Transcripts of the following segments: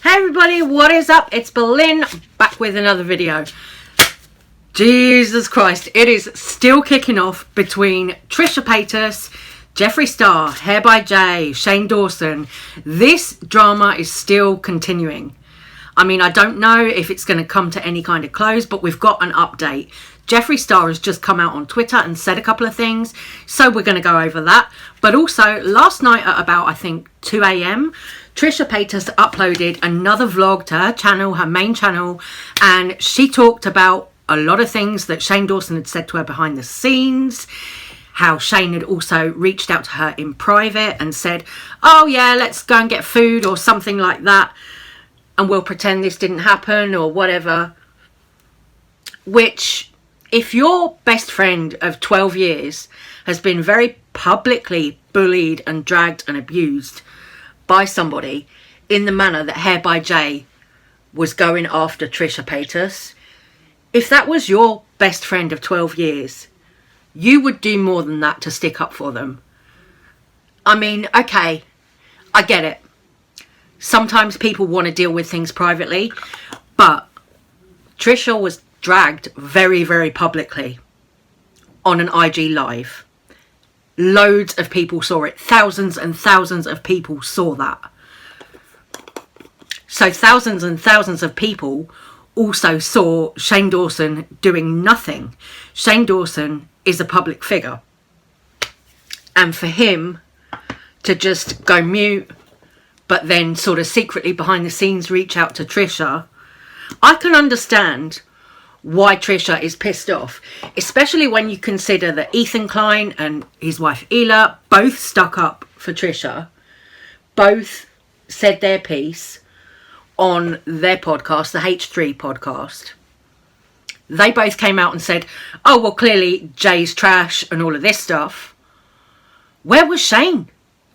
Hey everybody, what is up? It's Berlin, back with another video. Jesus Christ, it is still kicking off between Trisha Paytas, Jeffree Star, Hair by Jay, Shane Dawson. This drama is still continuing. I mean, I don't know if it's going to come to any kind of close, but we've got an update. Jeffree Star has just come out on Twitter and said a couple of things, so we're going to go over that. But also, last night at about, I think, 2 a.m, Trisha Paytas uploaded another vlog to her channel, her main channel, and she talked about a lot of things that Shane Dawson had said to her behind the scenes, how Shane had also reached out to her in private and said, oh yeah, let's go and get food or something like that, and we'll pretend this didn't happen or whatever. Which, if your best friend of 12 years has been very publicly bullied and dragged and abused by somebody in the manner that Hair by Jay was going after Trisha Paytas, if that was your best friend of 12 years, you would do more than that to stick up for them. I mean, okay, I get it. Sometimes people want to deal with things privately, but Trisha was dragged very, very publicly on an IG live. Loads of people saw it. Thousands and thousands of people saw that. So thousands and thousands of people also saw Shane Dawson doing nothing. Shane Dawson is a public figure. And for him to just go mute, but then sort of secretly behind the scenes reach out to Trisha, I can understand why Trisha is pissed off, especially when you consider that Ethan Klein and his wife Ela both stuck up for Trisha, both said their piece on their podcast, the H3 podcast. They both came out and said, oh, well, clearly Jay's trash and all of this stuff. Where was Shane?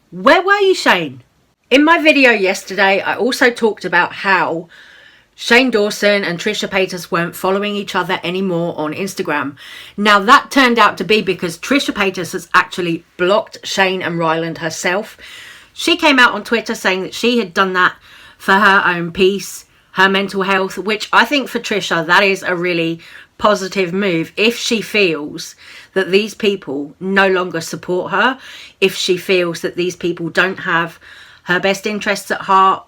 Where were you, Shane? In my video yesterday, I also talked about how Shane Dawson and Trisha Paytas weren't following each other anymore on Instagram. Now, that turned out to be because Trisha Paytas has actually blocked Shane and Ryland herself. She came out on Twitter saying that she had done that for her own peace, her mental health, which I think for Trisha, that is a really positive move. If she feels that these people no longer support her, if she feels that these people don't have her best interests at heart,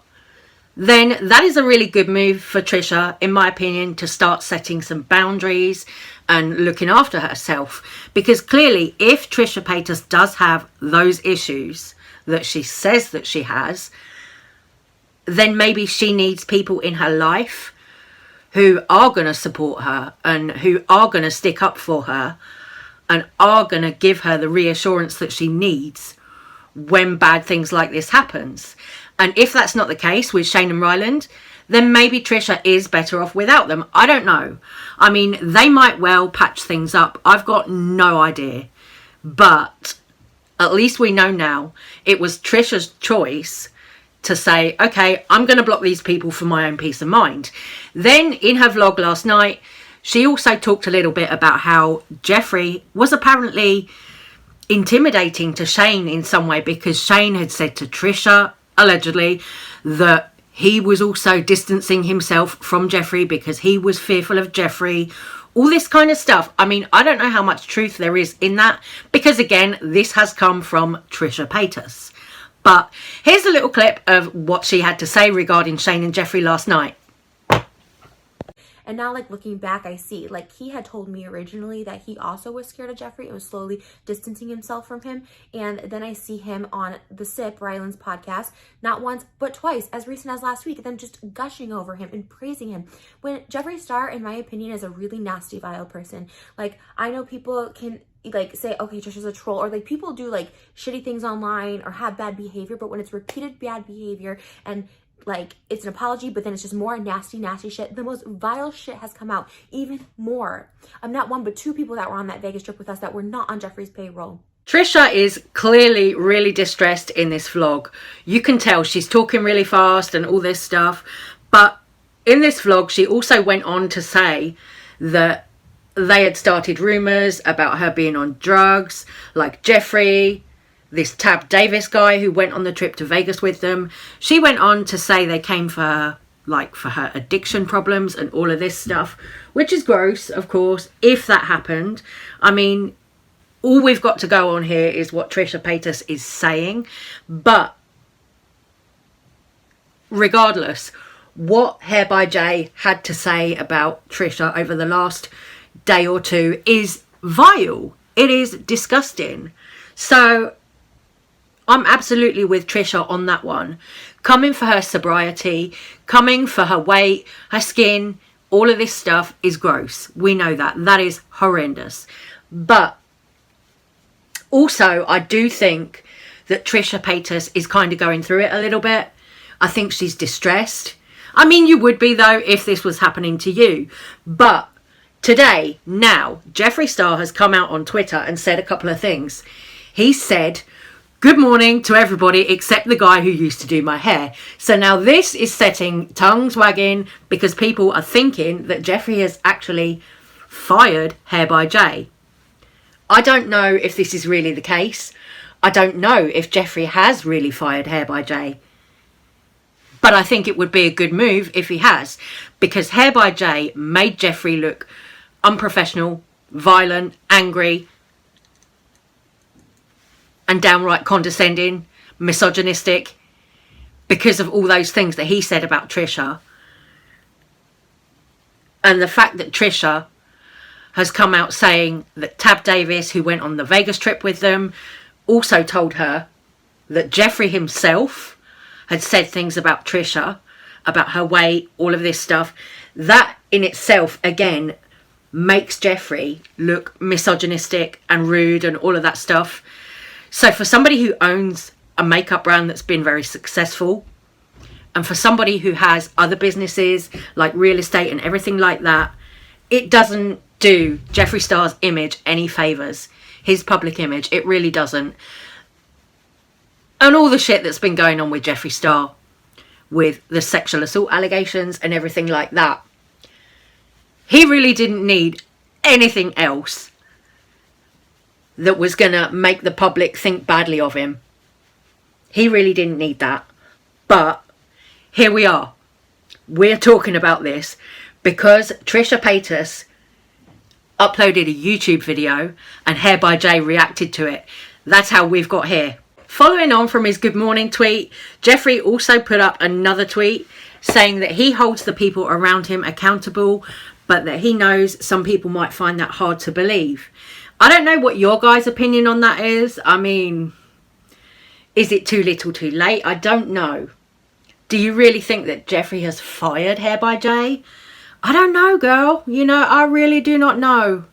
then that is a really good move for Trisha, in my opinion, to start setting some boundaries and looking after herself. Because clearly, if Trisha Paytas does have those issues that she says that she has, then maybe she needs people in her life who are going to support her and who are going to stick up for her and are going to give her the reassurance that she needs when bad things like this happens. And if that's not the case with Shane and Ryland, then maybe Trisha is better off without them. I don't know. I mean, they might well patch things up. I've got no idea. But at least we know now it was Trisha's choice to say, okay, I'm going to block these people for my own peace of mind. Then in her vlog last night, she also talked a little bit about how Jeffree was apparently intimidating to Shane in some way, because Shane had said to Trisha, allegedly, that he was also distancing himself from Jeffree because he was fearful of Jeffree. All this kind of stuff. I mean, I don't know how much truth there is in that, because again, this has come from Trisha Paytas. But here's a little clip of what she had to say regarding Shane and Jeffree last night. And now, like, looking back, I see, like, he had told me originally that he also was scared of Jeffree and was slowly distancing himself from him. And then I see him on The Sip, Ryland's podcast, not once, but twice, as recent as last week, them just gushing over him and praising him. When Jeffree Star, in my opinion, is a really nasty, vile person. Like, I know people can, like, say, okay, Trisha's a troll, or like people do like shitty things online or have bad behavior, but when it's repeated bad behavior and like it's an apology, but then it's just more nasty shit, the most vile shit has come out even more. I'm not one, but two people that were on that Vegas trip with us that were not on Jeffree's payroll. Trisha is clearly really distressed in this vlog. You can tell she's talking really fast and all this stuff. But in this vlog, she also went on to say that they had started rumours about her being on drugs, like Jeffree this Tab Davis guy who went on the trip to Vegas with them. She went on to say they came for her, like for her addiction problems and all of this stuff, which is gross, of course, if that happened. I mean, all we've got to go on here is what Trisha Paytas is saying. But regardless, what Hair by Jay had to say about Trisha over the last day or two is vile. It is disgusting. So I'm absolutely with Trisha on that one. Coming for her sobriety, coming for her weight, her skin, all of this stuff is gross. We know that. That is horrendous. But also, I do think that Trisha Paytas is kind of going through it a little bit. I think she's distressed. I mean, you would be, though, if this was happening to you. But today, now, Jeffree Star has come out on Twitter and said a couple of things. He said, "Good morning to everybody except the guy who used to do my hair." So now this is setting tongues wagging because people are thinking that Jeffree has actually fired Hair by Jay. I don't know if this is really the case. I don't know if Jeffree has really fired Hair by Jay. But I think it would be a good move if he has, because Hair by Jay made Jeffree look unprofessional, violent, angry, and downright condescending, misogynistic, because of all those things that he said about Trisha. And the fact that Trisha has come out saying that Tab Davis, who went on the Vegas trip with them, also told her that Jeffree himself had said things about Trisha, about her weight, all of this stuff. That in itself, again, makes Jeffree look misogynistic and rude and all of that stuff. So for somebody who owns a makeup brand that's been very successful, and for somebody who has other businesses like real estate and everything like that, it doesn't do Jeffree Star's image any favours. His public image, it really doesn't. And all the shit that's been going on with Jeffree Star, with the sexual assault allegations and everything like that. He really didn't need anything else that was going to make the public think badly of him. He really didn't need that. But here we are. We're talking about this because Trisha Paytas uploaded a YouTube video and Hair by Jay reacted to it. That's how we've got here. Following on from his good morning tweet, Jeffree also put up another tweet saying that he holds the people around him accountable, but that he knows some people might find that hard to believe. I don't know what your guys' opinion on that is. I mean, is it too little too late? I don't know. Do you really think that Jeffree has fired Hair by Jay? I don't know, girl. You know, I really do not know.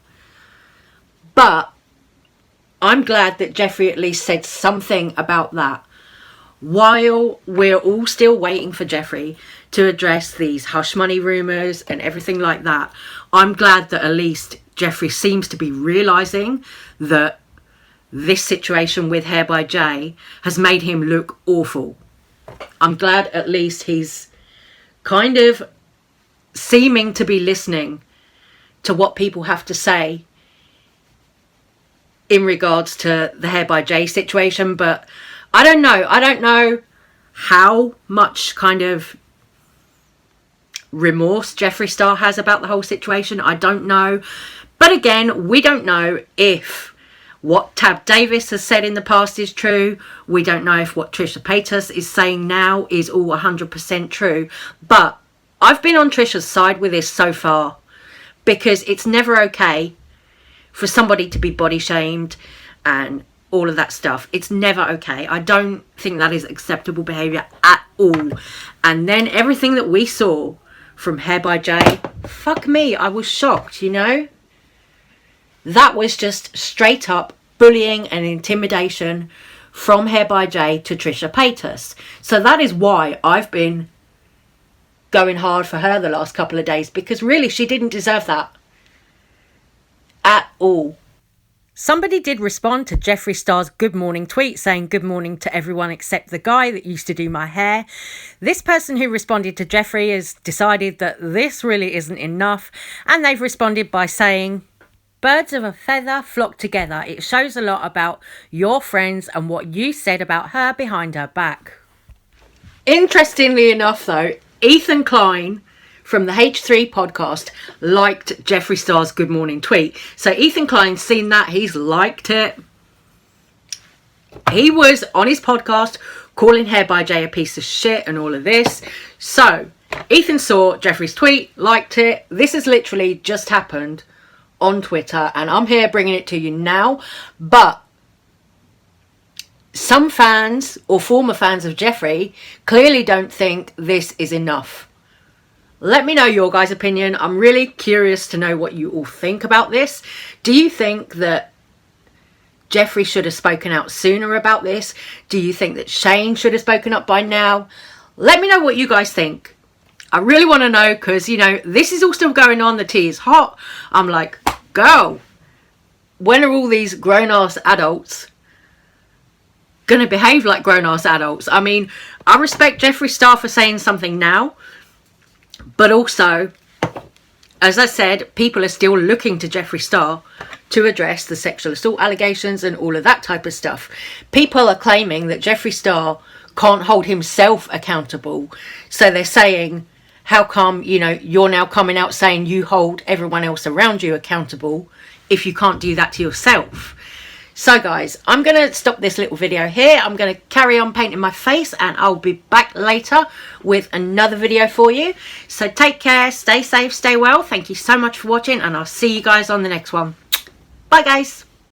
But I'm glad that Jeffree at least said something about that. While we're all still waiting for Jeffree to address these hush money rumours and everything like that, I'm glad that at least Jeffree seems to be realising that this situation with Hair by Jay has made him look awful. I'm glad at least he's kind of seeming to be listening to what people have to say in regards to the Hair by Jay situation. But I don't know how much kind of remorse Jeffree Star has about the whole situation. I don't know. But again, we don't know if what Tab Davis has said in the past is true. We don't know if what Trisha Paytas is saying now is all 100% true. But I've been on Trisha's side with this so far, because it's never okay for somebody to be body shamed and all of that stuff. It's never okay. I don't think that is acceptable behaviour at all. And then everything that we saw from Hair by Jay, fuck me, I was shocked, you know. That was just straight up bullying and intimidation from Hair by Jay to Trisha Paytas. So that is why I've been going hard for her the last couple of days, because really she didn't deserve that at all. Somebody did respond to Jeffree Star's good morning tweet saying good morning to everyone except the guy that used to do my hair. This person who responded to Jeffree has decided that this really isn't enough, and they've responded by saying birds of a feather flock together. It shows a lot about your friends and what you said about her behind her back. Interestingly enough, though, Ethan Klein from the H3 podcast liked Jeffree Star's Good Morning tweet. So Ethan Klein's seen that. He's liked it. He was on his podcast calling Hair by Jay a piece of shit and all of this. So Ethan saw Jeffree's tweet, liked it. This has literally just happened on Twitter, and I'm here bringing it to you now. But some fans or former fans of Jeffree clearly don't think this is enough. Let me know your guys' opinion. I'm really curious to know what you all think about this. Do you think that Jeffree should have spoken out sooner about this? Do you think that Shane should have spoken up by now? Let me know what you guys think. I really want to know, because, you know, this is all still going on. The tea is hot. I'm like, girl, when are all these grown-ass adults going to behave like grown-ass adults? I mean, I respect Jeffree Star for saying something now, but also, as I said, people are still looking to Jeffree Star to address the sexual assault allegations and all of that type of stuff. People are claiming that Jeffree Star can't hold himself accountable. So they're saying, how come, you know, you're now coming out saying you hold everyone else around you accountable if you can't do that to yourself? So guys, I'm going to stop this little video here. I'm going to carry on painting my face, and I'll be back later with another video for you. So take care, stay safe, stay well. Thank you so much for watching, and I'll see you guys on the next one. Bye guys.